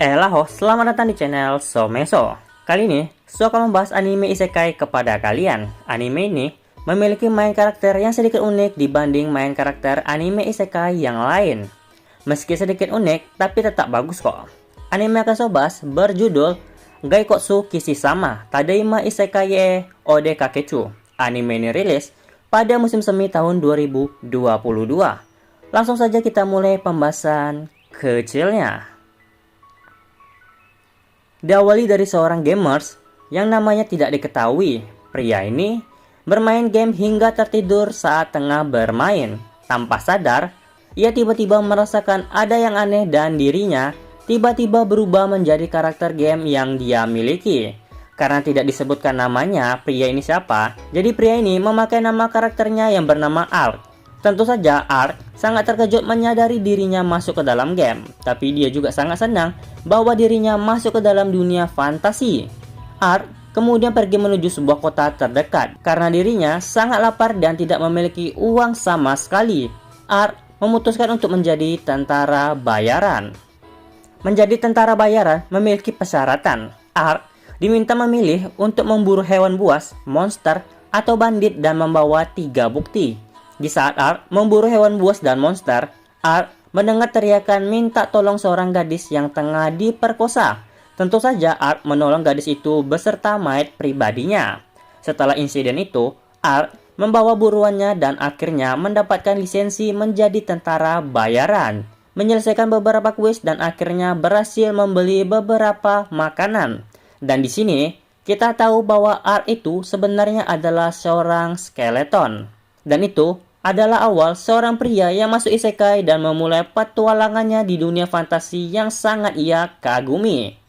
Halo, selamat datang di channel Someso. Kali ini, akan membahas anime isekai kepada kalian. Anime ini memiliki main karakter yang sedikit unik dibanding main karakter anime isekai yang lain. Meski sedikit unik, tapi tetap bagus kok. Anime akan sobas berjudul Gaikotsu Kishisama Tadaima Isekai e Ode Kakechu. Anime ini rilis pada musim semi tahun 2022. Langsung saja kita mulai pembahasan kecilnya. Diawali dari seorang gamers yang namanya tidak diketahui. Pria ini bermain game hingga tertidur saat tengah bermain. Tanpa sadar, ia tiba-tiba merasakan ada yang aneh dan dirinya tiba-tiba berubah menjadi karakter game yang dia miliki. Karena tidak disebutkan namanya, pria ini siapa, jadi pria ini memakai nama karakternya yang bernama Ark. Tentu saja Ark sangat terkejut menyadari dirinya masuk ke dalam game, tapi dia juga sangat senang bahwa dirinya masuk ke dalam dunia fantasi. Ark kemudian pergi menuju sebuah kota terdekat karena dirinya sangat lapar dan tidak memiliki uang sama sekali. Ark memutuskan untuk menjadi tentara bayaran. Menjadi tentara bayaran memiliki persyaratan. Ark diminta memilih untuk memburu hewan buas, monster, atau bandit dan membawa 3 bukti. Di saat Ark memburu hewan buas dan monster, Ark mendengar teriakan minta tolong seorang gadis yang tengah diperkosa. Tentu saja Ark menolong gadis itu beserta mayat pribadinya. Setelah insiden itu, Ark membawa buruannya dan akhirnya mendapatkan lisensi menjadi tentara bayaran, menyelesaikan beberapa kuis dan akhirnya berhasil membeli beberapa makanan. Dan di sini kita tahu bahwa Ark itu sebenarnya adalah seorang skeleton. Dan itu adalah awal seorang pria yang masuk isekai dan memulai petualangannya di dunia fantasi yang sangat ia kagumi.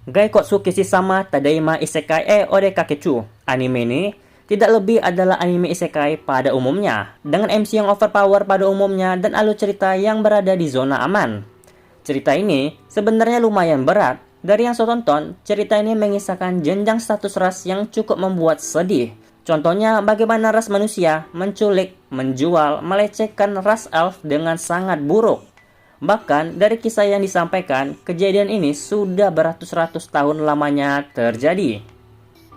Gaikotsu Kishisama Tadaima Isekai e Ode Kakechu. Anime ini tidak lebih adalah anime isekai pada umumnya, dengan MC yang overpower pada umumnya dan alur cerita yang berada di zona aman. Cerita ini sebenarnya lumayan berat. Dari yang saya tonton, cerita ini mengisahkan jenjang status ras yang cukup membuat sedih. Contohnya bagaimana ras manusia menculik, menjual, melecehkan ras elf dengan sangat buruk. Bahkan dari kisah yang disampaikan, kejadian ini sudah beratus-ratus tahun lamanya terjadi.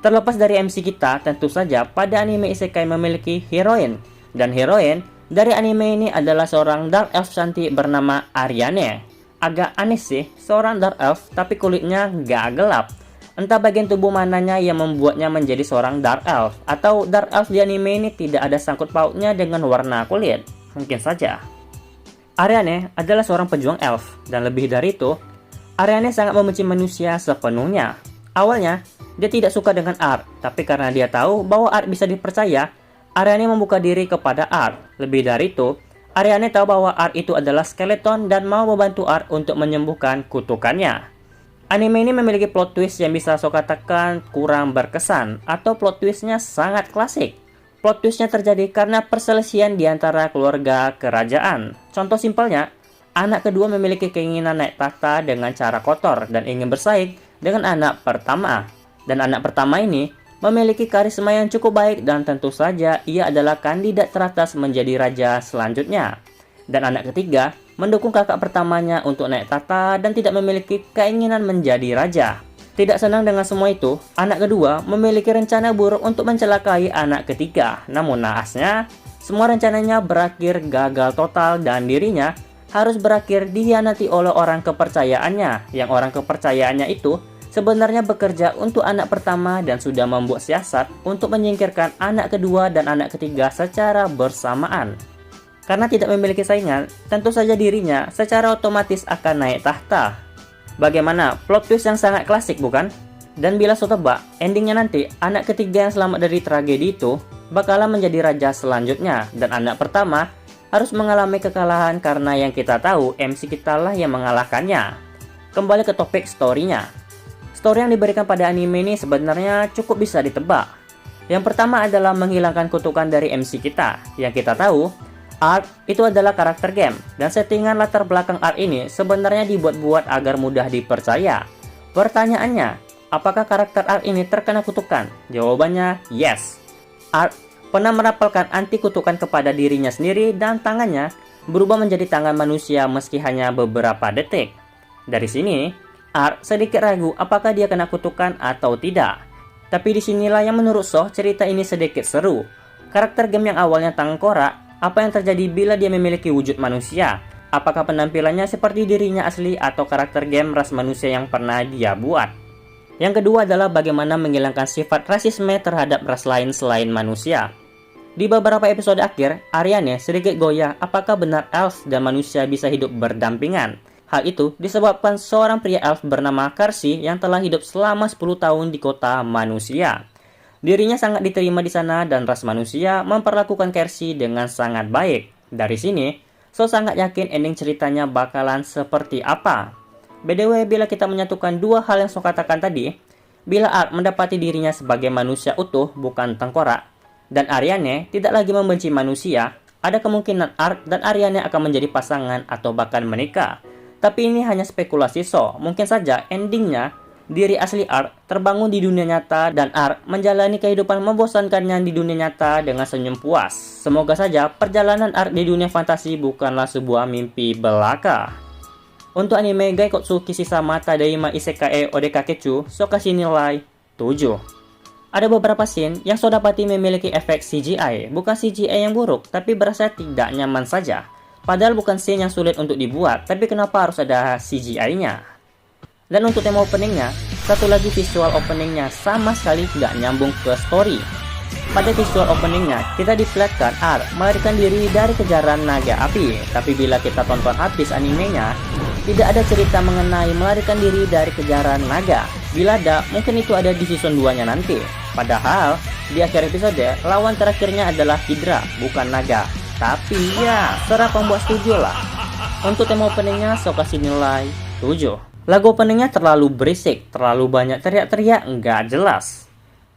Terlepas dari MC kita, tentu saja pada anime isekai memiliki heroin. Dan heroin dari anime ini adalah seorang dark elf cantik bernama Ariane. Agak aneh sih, seorang dark elf tapi kulitnya gak gelap. Entah bagian tubuh mananya yang membuatnya menjadi seorang dark elf, atau dark elf di anime ini tidak ada sangkut pautnya dengan warna kulit. Mungkin saja. Ariane adalah seorang pejuang elf, dan lebih dari itu, Ariane sangat membenci manusia sepenuhnya. Awalnya, dia tidak suka dengan Ark, tapi karena dia tahu bahwa Ark bisa dipercaya, Ariane membuka diri kepada Ark. Lebih dari itu, Ariane tahu bahwa Ark itu adalah skeleton dan mau membantu Ark untuk menyembuhkan kutukannya. Anime ini memiliki plot twist yang bisa saya katakan kurang berkesan, atau plot twistnya sangat klasik. Plot twistnya terjadi karena perselisihan di antara keluarga kerajaan. Contoh simpelnya, anak kedua memiliki keinginan naik tahta dengan cara kotor dan ingin bersaing dengan anak pertama. Dan anak pertama ini memiliki karisma yang cukup baik dan tentu saja ia adalah kandidat teratas menjadi raja selanjutnya. Dan anak ketiga mendukung kakak pertamanya untuk naik tahta dan tidak memiliki keinginan menjadi raja. Tidak senang dengan semua itu, anak kedua memiliki rencana buruk untuk mencelakai anak ketiga. Namun naasnya, semua rencananya berakhir gagal total dan dirinya harus berakhir dikhianati oleh orang kepercayaannya. Yang orang kepercayaannya itu sebenarnya bekerja untuk anak pertama dan sudah membuat siasat untuk menyingkirkan anak kedua dan anak ketiga secara bersamaan. Karena tidak memiliki saingan, tentu saja dirinya secara otomatis akan naik tahta. Bagaimana? Plot twist yang sangat klasik bukan? Dan bila so tebak, endingnya nanti anak ketiga yang selamat dari tragedi itu bakalan menjadi raja selanjutnya. Dan anak pertama harus mengalami kekalahan karena yang kita tahu MC kita lah yang mengalahkannya. Kembali ke topik story-nya. Story yang diberikan pada anime ini sebenarnya cukup bisa ditebak. Yang pertama adalah menghilangkan kutukan dari MC kita. Yang kita tahu, Ark itu adalah karakter game, dan settingan latar belakang Ark ini sebenarnya dibuat-buat agar mudah dipercaya. Pertanyaannya, apakah karakter Ark ini terkena kutukan? Jawabannya, yes. Ark pernah merapalkan anti kutukan kepada dirinya sendiri dan tangannya berubah menjadi tangan manusia meski hanya beberapa detik. Dari sini, Ark sedikit ragu apakah dia kena kutukan atau tidak. Tapi disinilah yang menurut So cerita ini sedikit seru. Karakter game yang awalnya tengkorak, apa yang terjadi bila dia memiliki wujud manusia? Apakah penampilannya seperti dirinya asli atau karakter game ras manusia yang pernah dia buat? Yang kedua adalah bagaimana menghilangkan sifat rasisme terhadap ras lain selain manusia. Di beberapa episode akhir, Ariane sedikit goyah apakah benar elf dan manusia bisa hidup berdampingan. Hal itu disebabkan seorang pria elf bernama Karsi yang telah hidup selama 10 tahun di kota manusia. Dirinya sangat diterima di sana dan ras manusia memperlakukan Karsi dengan sangat baik. Dari sini, So sangat yakin ending ceritanya bakalan seperti apa. BTW, bila kita menyatukan dua hal yang So katakan tadi, bila Ark mendapati dirinya sebagai manusia utuh bukan tengkorak, dan Ariane tidak lagi membenci manusia, ada kemungkinan Ark dan Ariane akan menjadi pasangan atau bahkan menikah. Tapi ini hanya spekulasi So, mungkin saja endingnya diri asli Ark terbangun di dunia nyata dan Ark menjalani kehidupan membosankannya di dunia nyata dengan senyum puas. Semoga saja perjalanan Ark di dunia fantasi bukanlah sebuah mimpi belaka. Untuk anime Gaikotsu Kishisama Tadaima Isekai Odekakechu, So kasih nilai 7. Ada beberapa scene yang So dapati memiliki efek CGI, bukan CGI yang buruk, tapi berasa tidak nyaman saja. Padahal bukan scene yang sulit untuk dibuat, tapi kenapa harus ada CGI-nya? Dan untuk tema openingnya, satu lagi visual openingnya sama sekali tidak nyambung ke story. Pada visual openingnya, kita diperlihatkan Ark melarikan diri dari kejaran naga api. Tapi bila kita tonton habis animenya, tidak ada cerita mengenai melarikan diri dari kejaran naga. Bila ada, mungkin itu ada di season 2-nya nanti. Padahal, di akhir episode, lawan terakhirnya adalah Hydra, bukan naga. Tapi ya, serah pembuat studio lah. Untuk tema openingnya, So kasih nilai 7. Lagu openingnya terlalu berisik, terlalu banyak teriak-teriak, nggak jelas.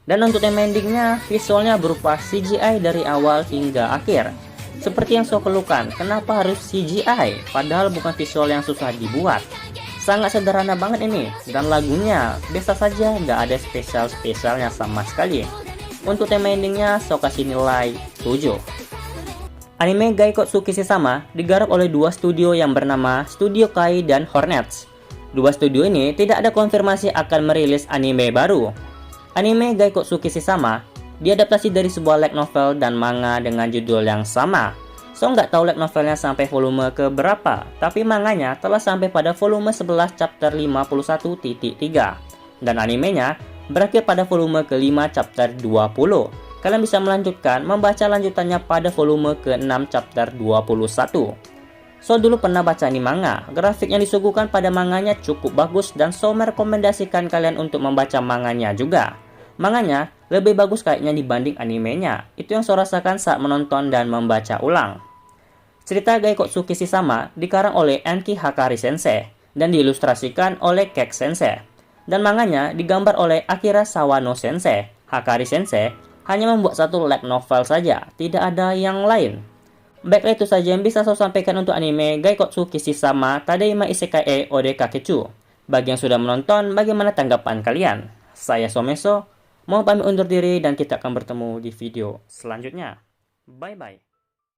Dan untuk tema endingnya, visualnya berupa CGI dari awal hingga akhir. Seperti yang So keluhkan, kenapa harus CGI? Padahal bukan visual yang susah dibuat. Sangat sederhana banget ini. Dan lagunya, biasa saja, nggak ada spesial-spesialnya sama sekali. Untuk tema endingnya, So kasih nilai 7. Anime Gaikotsu Kishisama digarap oleh dua studio yang bernama Studio Kai dan Hornets. Dua studio ini tidak ada konfirmasi akan merilis anime baru. Anime Gaikotsu Kishisama diadaptasi dari sebuah light novel dan manga dengan judul yang sama. So nggak tahu light novelnya sampai volume ke berapa, tapi manganya telah sampai pada volume 11 chapter 51.3 dan animenya berakhir pada volume ke-5 chapter 20. Kalian bisa melanjutkan membaca lanjutannya pada volume ke-6 chapter 21. So dulu pernah baca ini manga, grafik yang disuguhkan pada manganya cukup bagus dan So merekomendasikan kalian untuk membaca manganya juga. Manganya lebih bagus kayaknya dibanding animenya, itu yang So rasakan saat menonton dan membaca ulang. Cerita Gaikotsu Kishisama dikarang oleh Enki Hakari Sensei dan diilustrasikan oleh Kek Sensei. Dan manganya digambar oleh Akira Sawano Sensei. Hakari Sensei hanya membuat satu light novel saja, tidak ada yang lain. Baiklah, itu saja yang bisa saya sampaikan untuk anime Gaikotsu Kishisama Tadaima Isekai Odekakechu. Bagi yang sudah menonton, bagaimana tanggapan kalian? Saya Someso, mau pamit undur diri dan kita akan bertemu di video selanjutnya. Bye-bye.